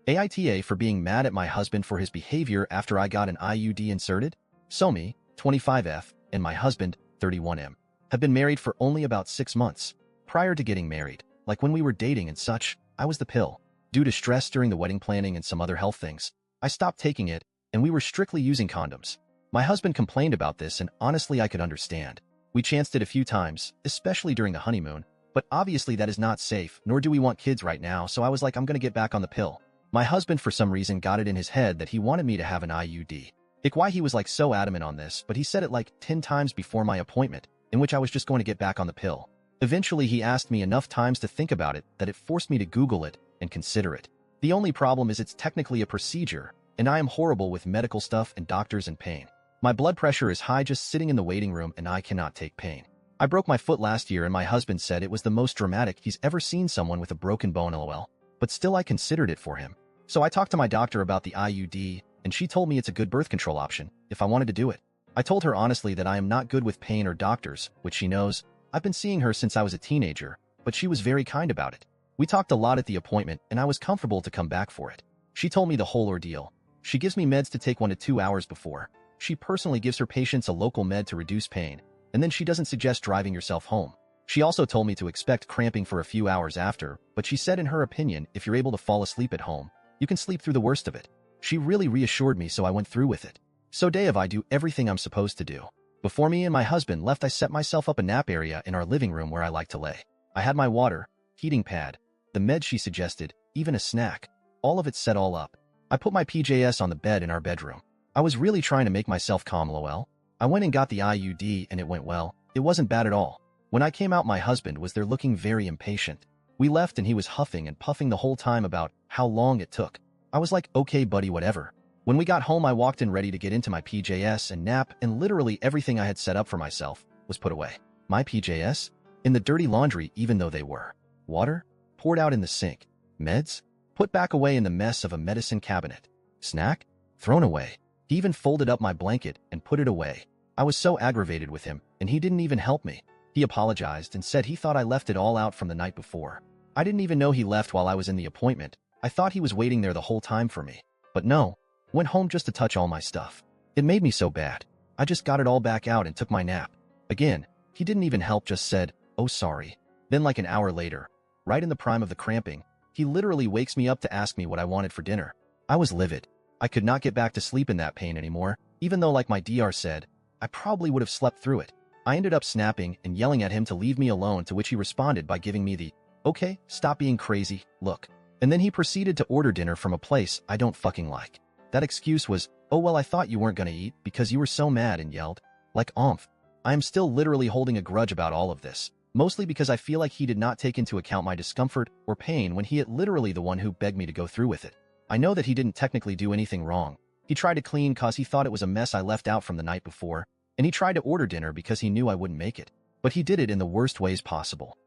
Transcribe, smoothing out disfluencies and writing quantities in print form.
AITA for being mad at my husband for his behavior after I got an IUD inserted? So me, 25F, and my husband, 31M, have been married for only about 6 months. Prior to getting married, like when we were dating and such, I was the pill. Due to stress during the wedding planning and some other health things, I stopped taking it, and we were strictly using condoms. My husband complained about this, and honestly I could understand. We chanced it a few times, especially during the honeymoon, but obviously that is not safe, nor do we want kids right now, so I was like, I'm gonna get back on the pill. My husband for some reason got it in his head that he wanted me to have an IUD. Like why he was like so adamant on this, but he said it like 10 times before my appointment, in which I was just going to get back on the pill. Eventually he asked me enough times to think about it that it forced me to Google it and consider it. The only problem is it's technically a procedure, and I am horrible with medical stuff and doctors and pain. My blood pressure is high just sitting in the waiting room and I cannot take pain. I broke my foot last year and my husband said it was the most dramatic he's ever seen someone with a broken bone lol. But still I considered it for him. So I talked to my doctor about the IUD, and she told me it's a good birth control option if I wanted to do it. I told her honestly that I am not good with pain or doctors, which she knows. I've been seeing her since I was a teenager, but she was very kind about it. We talked a lot at the appointment, and I was comfortable to come back for it. She told me the whole ordeal. She gives me meds to take 1 to 2 hours before. She personally gives her patients a local med to reduce pain, and then she doesn't suggest driving yourself home. She also told me to expect cramping for a few hours after, but she said in her opinion, if you're able to fall asleep at home, you can sleep through the worst of it. She really reassured me, so I went through with it. So day of I do everything I'm supposed to do. Before me and my husband left, I set myself up a nap area in our living room where I like to lay. I had my water, heating pad, the meds she suggested, even a snack. All of it set all up. I put my PJS on the bed in our bedroom. I was really trying to make myself calm lol. I went and got the IUD and it went well. It wasn't bad at all. When I came out, my husband was there looking very impatient. We left and he was huffing and puffing the whole time about how long it took. I was like, okay buddy, whatever. When we got home, I walked in ready to get into my PJS and nap, and literally everything I had set up for myself was put away. My PJS? In the dirty laundry, even though they were. Water? Poured out in the sink. Meds? Put back away in the mess of a medicine cabinet. Snack? Thrown away. He even folded up my blanket and put it away. I was so aggravated with him, and he didn't even help me. He apologized and said he thought I left it all out from the night before. I didn't even know he left while I was in the appointment. I thought he was waiting there the whole time for me. But no. Went home just to touch all my stuff. It made me so bad. I just got it all back out and took my nap. Again, he didn't even help, just said, oh sorry. Then like an hour later, right in the prime of the cramping, he literally wakes me up to ask me what I wanted for dinner. I was livid. I could not get back to sleep in that pain anymore, even though like my DR said, I probably would have slept through it. I ended up snapping and yelling at him to leave me alone, to which he responded by giving me the, okay, stop being crazy, look. And then he proceeded to order dinner from a place I don't fucking like. That excuse was, oh well, I thought you weren't gonna eat because you were so mad, and yelled. Like oomph. I am still literally holding a grudge about all of this, mostly because I feel like he did not take into account my discomfort or pain when he is literally the one who begged me to go through with it. I know that he didn't technically do anything wrong. He tried to clean cause he thought it was a mess I left out from the night before, and he tried to order dinner because he knew I wouldn't make it. But he did it in the worst ways possible.